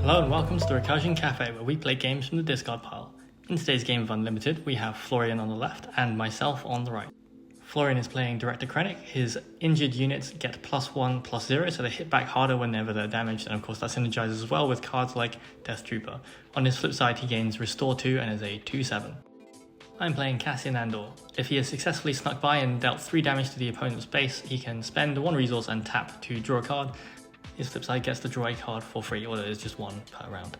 Hello and welcome to the Recursion Cafe, where we play games from the discard pile. In today's game of Unlimited, we have Florian on the left and myself on the right. Florian is playing Director Krennic. His injured units get +1/+0, so they hit back harder whenever they're damaged, and of course that synergizes as well with cards like Death Trooper. On his flip side, he gains Restore 2 and is a 2/7. I'm playing Cassian Andor. If he has successfully snuck by and dealt 3 damage to the opponent's base, he can spend 1 resource and tap to draw a card. His flip side gets to draw a card for free, or there is just 1 per round.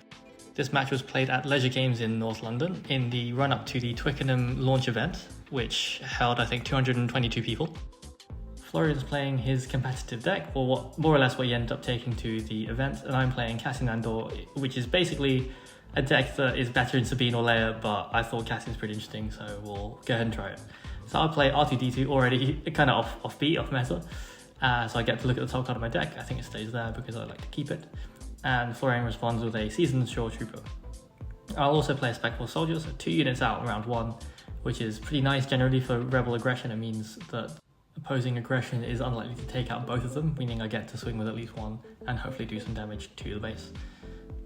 This match was played at Leisure Games in North London in the run-up to the Twickenham launch event, which held I think 222 people. Florian is playing his competitive deck, or what, more or less what he ended up taking to the event, and I'm playing Cassian Andor, which is basically a deck that is better in Sabine or Leia, but I thought Cassian's pretty interesting, so we'll go ahead and try it. So I'll play R2-D2, already kind of off-beat, off meta. So I get to look at the top card of my deck. I think it stays there because I like to keep it. And Florian responds with a Seasoned Shore Trooper. I'll also play a Spectral Soldier, so 2 units out in round 1, which is pretty nice generally for Rebel aggression. It means that opposing aggression is unlikely to take out both of them, meaning I get to swing with at least 1 and hopefully do some damage to the base.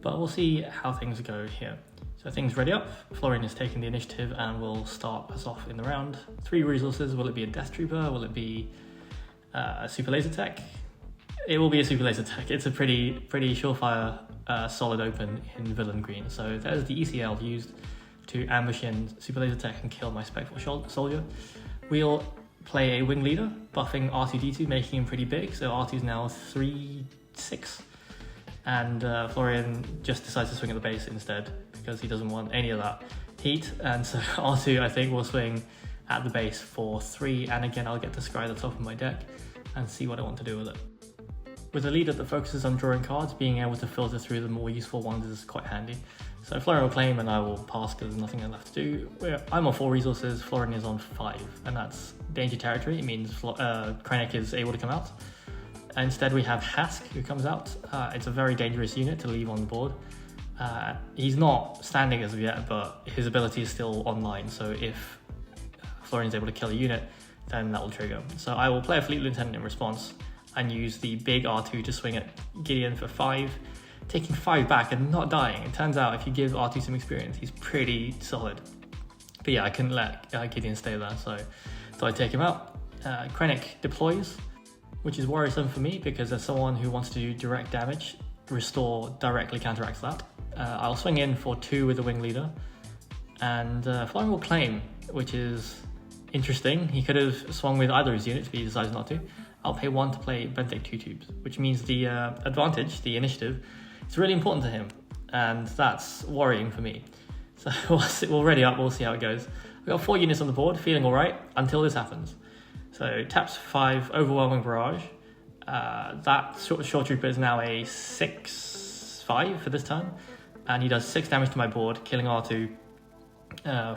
But we'll see how things go here. So things ready up. Florian is taking the initiative and will start us off in the round. 3 resources. Will it be a Death Trooper? Will it be a Super Laser Tech? It will be a Super Laser Tech. It's a pretty surefire solid open in Villain Green. So there's the ECL used to ambush in Super Laser Tech and kill my Spectral Soldier. We'll play a Wing Leader, buffing R2-D2, making him pretty big. So R2's now 3/6. And Florian just decides to swing at the base instead because he doesn't want any of that heat. And so R2, I think, will swing at the base for 3. And again, I'll get to scry the top of my deck and see what I want to do with it. With a leader that focuses on drawing cards, being able to filter through the more useful ones is quite handy. So Florian will claim and I will pass because there's nothing left to do. I'm on 4 resources, Florian is on 5, and that's danger territory. It means Krennic is able to come out. Instead we have Hask who comes out. It's a very dangerous unit to leave on the board. He's not standing as of yet, but his ability is still online, so if Florian is able to kill a unit, then that will trigger. So I will play a Fleet Lieutenant in response and use the big R2 to swing at Gideon for 5, taking 5 back and not dying. It turns out if you give R2 some experience, he's pretty solid. But yeah, I couldn't let Gideon stay there, so I take him out. Krennic deploys, which is worrisome for me because as someone who wants to do direct damage, Restore directly counteracts that. I'll swing in for 2 with the Wing Leader, and Florian will claim, which is interesting. He could have swung with either of his units, but he decides not to. I'll pay 1 to play Benthic 2 Tubes, which means the advantage, the initiative, is really important to him, and that's worrying for me. So we'll ready up, we'll see how it goes. We've got 4 units on the board, feeling alright until this happens. So taps 5, Overwhelming Barrage. That short Trooper is now a 6/5 for this turn, and he does 6 damage to my board, killing R2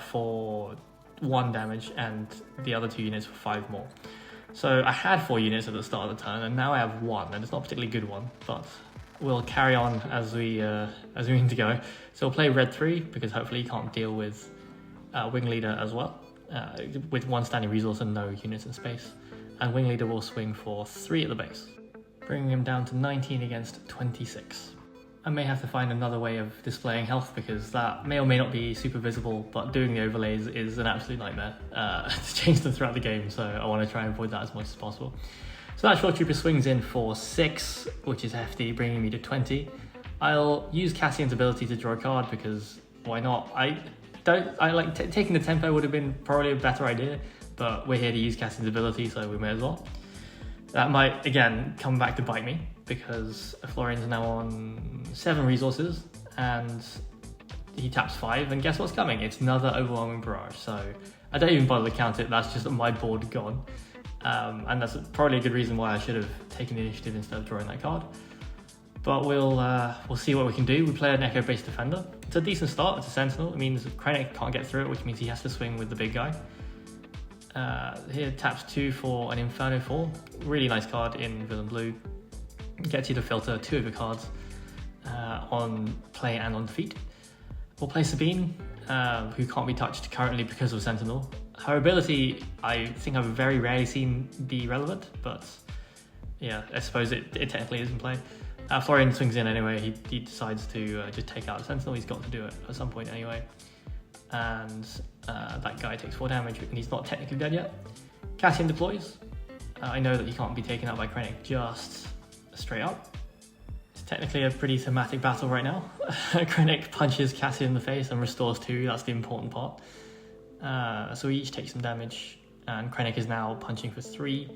for 1 damage, and the other 2 units for 5 more. So I had 4 units at the start of the turn, and now I have 1, and it's not a particularly good one, but we'll carry on as we need to go. So we'll play Red 3, because hopefully he can't deal with Wing Leader as well, with 1 standing resource and no units in space. And Wing Leader will swing for 3 at the base, bringing him down to 19 against 26. I may have to find another way of displaying health because that may or may not be super visible, but doing the overlays is an absolute nightmare to change them throughout the game, so I want to try and avoid that as much as possible. So that short trooper swings in for 6, which is hefty, bringing me to 20. I'll use Cassian's ability to draw a card because why not? Taking the tempo would have been probably a better idea, but we're here to use Cassian's ability, so we may as well. That might, again, come back to bite me, because Florian's now on 7 resources, and he taps 5, and guess what's coming? It's another Overwhelming Barrage, so I don't even bother to count it, that's just my board gone. And that's probably a good reason why I should have taken the initiative instead of drawing that card. But we'll see what we can do. We play an Echo-based Defender. It's a decent start, it's a Sentinel. It means Krennic can't get through it, which means he has to swing with the big guy. Here taps 2 for an Inferno 4. Really nice card in Villain Blue. Gets you to filter 2 of your cards on play and on defeat. We'll play Sabine, who can't be touched currently because of Sentinel. Her ability, I think I've very rarely seen be relevant, but yeah, I suppose it technically is in play. Florian swings in anyway. He decides to just take out the Sentinel. He's got to do it at some point anyway. And that guy takes 4 damage, and he's not technically dead yet. Cassian deploys. I know that he can't be taken out by Krennic just straight up. It's technically a pretty thematic battle right now. Krennic punches Cassian in the face and restores 2, that's the important part. So we each take some damage, and Krennic is now punching for 3.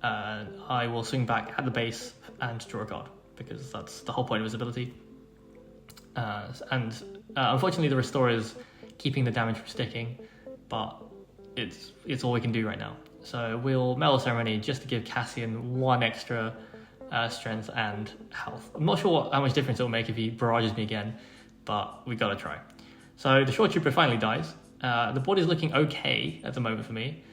I will swing back at the base and draw a card, because that's the whole point of his ability. Unfortunately the restore is keeping the damage from sticking, but it's all we can do right now. So we'll Mellow Ceremony just to give Cassian 1 extra strength and health. I'm not sure how much difference it'll make if he barrages me again, but we gotta try. So the Short Trooper finally dies. The board is looking okay at the moment for me.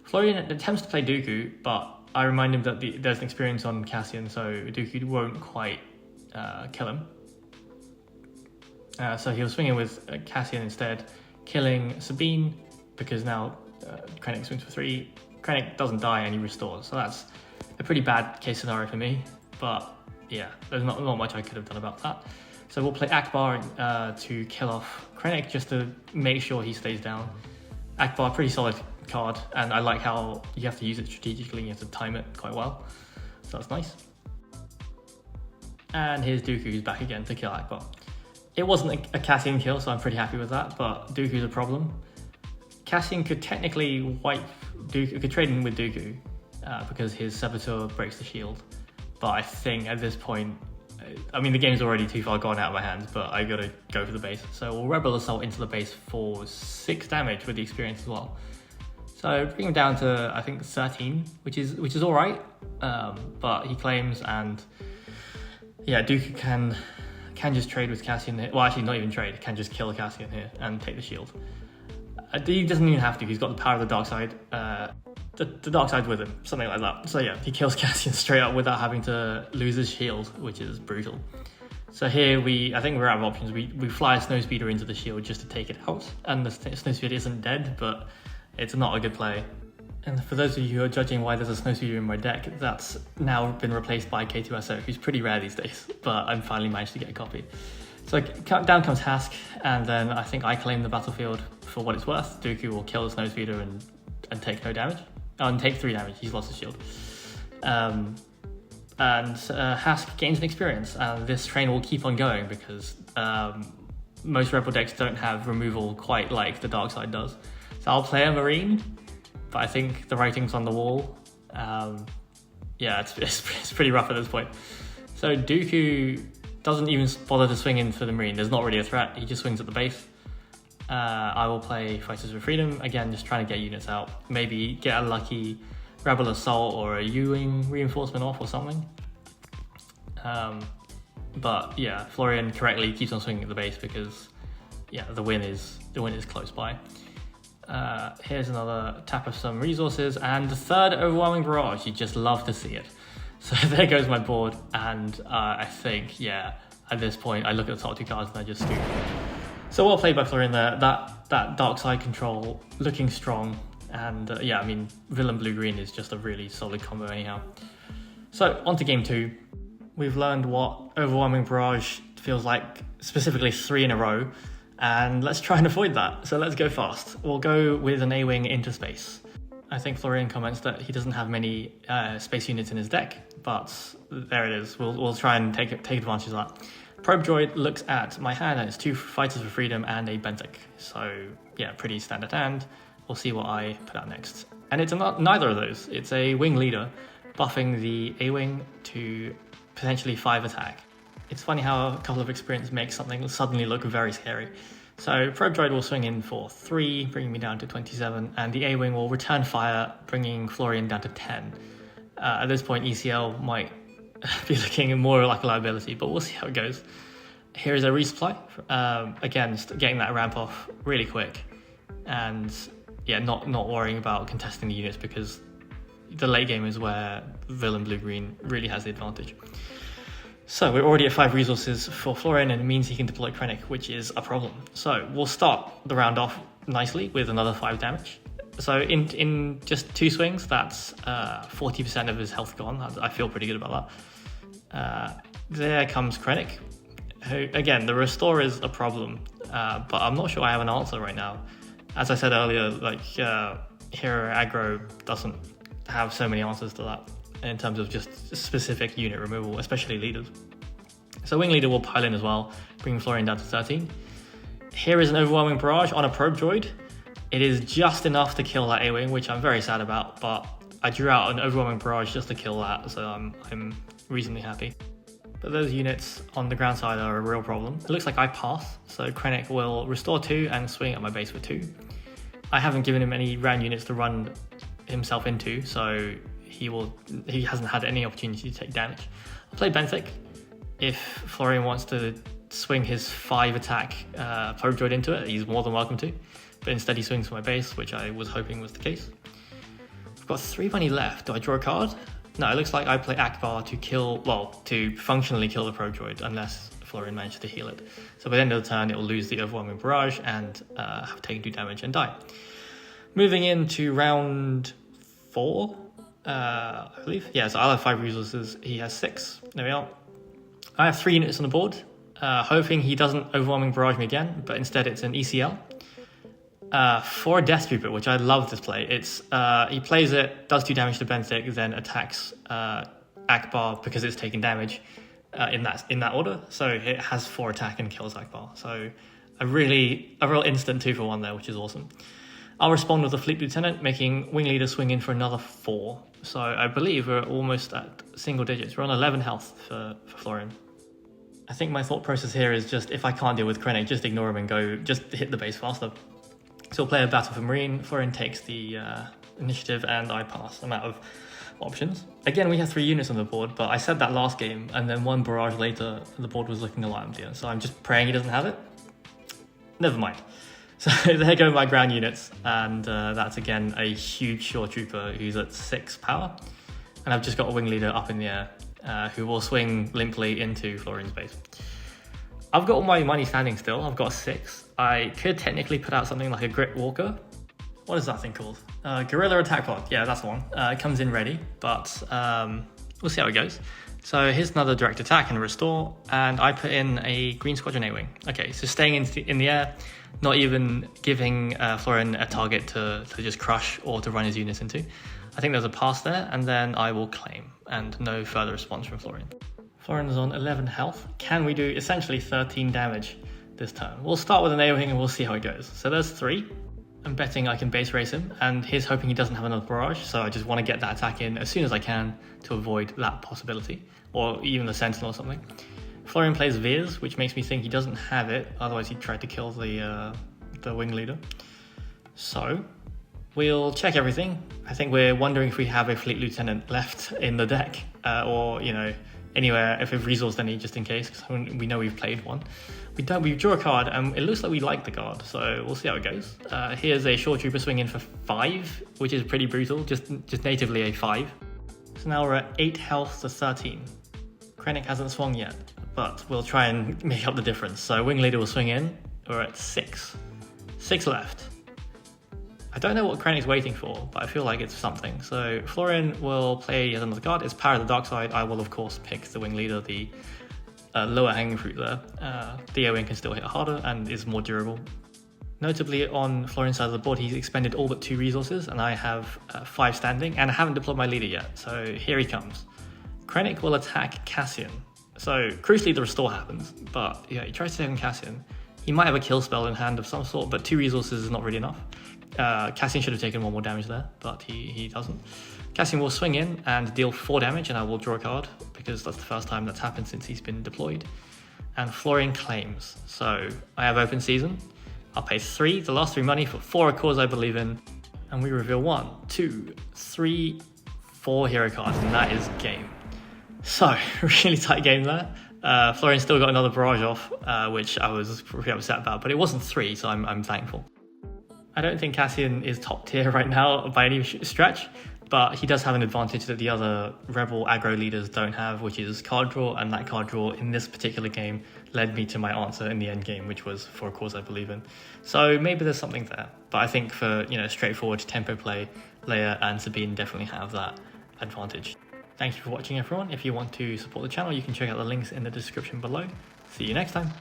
Florian attempts to play Dooku, but I remind him that there's an experience on Cassian, so Dooku won't quite kill him. So he'll swing in with Cassian instead, killing Sabine, because now Krennic swings for 3. Krennic doesn't die and he restores, so that's a pretty bad case scenario for me, but yeah, there's not much I could have done about that. So we'll play Akbar to kill off Krennic, just to make sure he stays down. Akbar, pretty solid card, and I like how you have to use it strategically, you have to time it quite well, so that's nice. And here's Dooku, who's back again to kill Akbar. It wasn't a Cassian kill, so I'm pretty happy with that, but Dooku's a problem. Cassian could technically wipe Dooku, could trade in with Dooku, because his Saboteur breaks the shield, but I think at this point, I mean the game's already too far gone out of my hands, but I gotta go for the base. So we'll Rebel Assault into the base for 6 damage with the experience as well. So bring him down to, I think, 13, which is all right, but he claims, and yeah, Dooku can just trade with Cassian here. Well, actually not even trade, can just kill Cassian here and take the shield. He doesn't even have to, he's got the power of the dark side. The dark side's with him, something like that. So yeah, he kills Cassian straight up without having to lose his shield, which is brutal. So here I think we're out of options. We fly a Snowspeeder into the shield just to take it out, and the Snowspeeder isn't dead, but it's not a good play. And for those of you who are judging why there's a Snowspeeder in my deck, that's now been replaced by K2SO, who's pretty rare these days, but I finally managed to get a copy. So down comes Hask, and then I think I claim the battlefield for what it's worth. Dooku will kill the Snowspeeder and take no damage. And take 3 damage, he's lost his shield. Hask gains an experience, and this train will keep on going because most Rebel decks don't have removal quite like the dark side does. So I'll play a Marine, but I think the writing's on the wall. Yeah, it's pretty rough at this point. So Dooku doesn't even bother to swing in for the Marine. There's not really a threat. He just swings at the base. I will play Fighters for Freedom. Again, just trying to get units out. Maybe get a lucky Rebel Assault or a U-Wing reinforcement off or something. But yeah, Florian correctly keeps on swinging at the base because yeah, the win is close by. Here's another tap of some resources, and the 3rd Overwhelming Barrage. You just love to see it. So there goes my board, and I think, yeah, at this point I look at the top 2 cards and I just scoop. So well played by Florian there. That dark side control looking strong, and yeah, I mean Villain Blue-Green is just a really solid combo anyhow. So on to game 2. We've learned what Overwhelming Barrage feels like, specifically 3 in a row, and let's try and avoid that. So let's go fast. We'll go with an A-Wing into space. I think Florian comments that he doesn't have many space units in his deck, but there it is. We'll try and take advantage of that. Probe Droid looks at my hand, and it's 2 Fighters for Freedom and a Benthic. So yeah, pretty standard hand. We'll see what I put out next. And it's neither of those. It's a Wing Leader, buffing the A-Wing to potentially 5 attack. It's funny how a couple of experience makes something suddenly look very scary. So Probe Droid will swing in for 3, bringing me down to 27, and the A-Wing will return fire, bringing Florian down to 10. At this point, ECL might be looking more like a liability, but we'll see how it goes. Here is a resupply. Again, just getting that ramp off really quick, and yeah, not worrying about contesting the units, because the late game is where Villain Blue-Green really has the advantage. So we're already at 5 resources for Florian, and it means he can deploy Krennic, which is a problem. So we'll start the round off nicely with another 5 damage. So in just 2 swings, that's 40% of his health gone. I feel pretty good about that. There comes Krennic, who, again, the restore is a problem, but I'm not sure I have an answer right now. As I said earlier, like hero aggro doesn't have so many answers to that in terms of just specific unit removal, especially leaders. So Wing Leader will pile in as well, bringing Florian down to 13. Here is an overwhelming barrage on a probe droid. It is just enough to kill that A-Wing, which I'm very sad about, but I drew out an overwhelming barrage just to kill that, so I'm reasonably happy. But those units on the ground side are a real problem. It looks like I pass, so Krennic will restore 2 and swing at my base for 2. I haven't given him any round units to run himself into, so he hasn't had any opportunity to take damage. I'll play Benthic. If Florian wants to swing his 5 attack probe droid into it, he's more than welcome to. But instead he swings for my base, which I was hoping was the case. I've got 3 money left. Do I draw a card? No, it looks like I play Akbar to functionally kill the probe droid, unless Florian manages to heal it. So by the end of the turn, it will lose the overwhelming barrage and have taken 2 damage and die. Moving into round 4, I believe. Yeah, so I'll have 5 resources. He has 6. There we are. I have 3 units on the board, hoping he doesn't overwhelming barrage me again, but instead it's an ECL. For a Death Trooper, which I love this play, it's he plays it, does 2 damage to Benthic, then attacks Akbar because it's taking damage in that order. So it has 4 attack and kills Akbar. So a real instant 2 for 1 there, which is awesome. I'll respond with a Fleet Lieutenant, making Wing Leader swing in for another 4. So I believe we're almost at single digits. We're on 11 health for Florian. I think my thought process here is just, if I can't deal with Krennic, just ignore him and go, just hit the base faster. So we'll play a Battle for Marine. Florian takes the initiative and I pass. I'm out of options. Again, we have 3 units on the board, but I said that last game, and then 1 barrage later, the board was looking a lot emptier. So I'm just praying he doesn't have it. Never mind. So there go my ground units, and that's again a huge shore trooper who's at 6 power. And I've just got a Wing Leader up in the air who will swing limply into Florian's base. I've got all my money standing still. I've got 6. I could technically put out something like a Grit Walker. What is that thing called? Guerrilla Attack Pod. Yeah, that's the one. It comes in ready, but we'll see how it goes. So here's another direct attack and restore, and I put in a Green Squadron A-Wing. Okay, so staying in the air, not even giving Florian a target to just crush or to run his units into. I think there's a pass there, and then I will claim, and no further response from Florian. Florian is on 11 health. Can we do essentially 13 damage this turn? We'll start with an A-Wing and we'll see how it goes. So there's 3. I'm betting I can base race him, and he's hoping he doesn't have another barrage, so I just want to get that attack in as soon as I can to avoid that possibility, or even the Sentinel or something. Florian plays Veers, which makes me think he doesn't have it, otherwise he tried to kill the Wing Leader. So we'll check everything. I think we're wondering if we have a Fleet Lieutenant left in the deck, or, you know, anywhere if we've resourced any just in case, because we know we've played one. We draw a card and it looks like we like the card, so we'll see how it goes. Here's a Shore Trooper swing in for 5, which is pretty brutal, just natively a 5. So now we're at 8 health to 13. Krennic hasn't swung yet, but we'll try and make up the difference. So Wing Leader will swing in, we're at 6. 6 left. I don't know what Krennic's waiting for, but I feel like it's something. So Florian will play yet another card. It's Power of the Dark Side. I will, of course, pick the Wing Leader, the lower hanging fruit there. The A-Wing can still hit harder and is more durable. Notably, on Florian's side of the board, he's expended all but 2 resources, and I have 5 standing, and I haven't deployed my leader yet. So here he comes. Krennic will attack Cassian. So crucially, the restore happens, but yeah, he tries to take on Cassian. He might have a kill spell in hand of some sort, but 2 resources is not really enough. Cassian should have taken 1 more damage there, but he doesn't. Cassian will swing in and deal 4 damage, and I will draw a card, because that's the first time that's happened since he's been deployed. And Florian claims. So I have open season. I'll pay 3, the last 3 money for 4 a cause I believe in, and we reveal 1, 2, 3, 4 hero cards, and that is game. So, really tight game there. Florian still got another barrage off, which I was pretty upset about, but it wasn't 3, so I'm thankful. I don't think Cassian is top tier right now by any stretch, but he does have an advantage that the other Rebel aggro leaders don't have, which is card draw, and that card draw in this particular game led me to my answer in the end game, which was for a cause I believe in. So maybe there's something there, but I think for, straightforward tempo play, Leia and Sabine definitely have that advantage. Thank you for watching everyone. If you want to support the channel, you can check out the links in the description below. See you next time.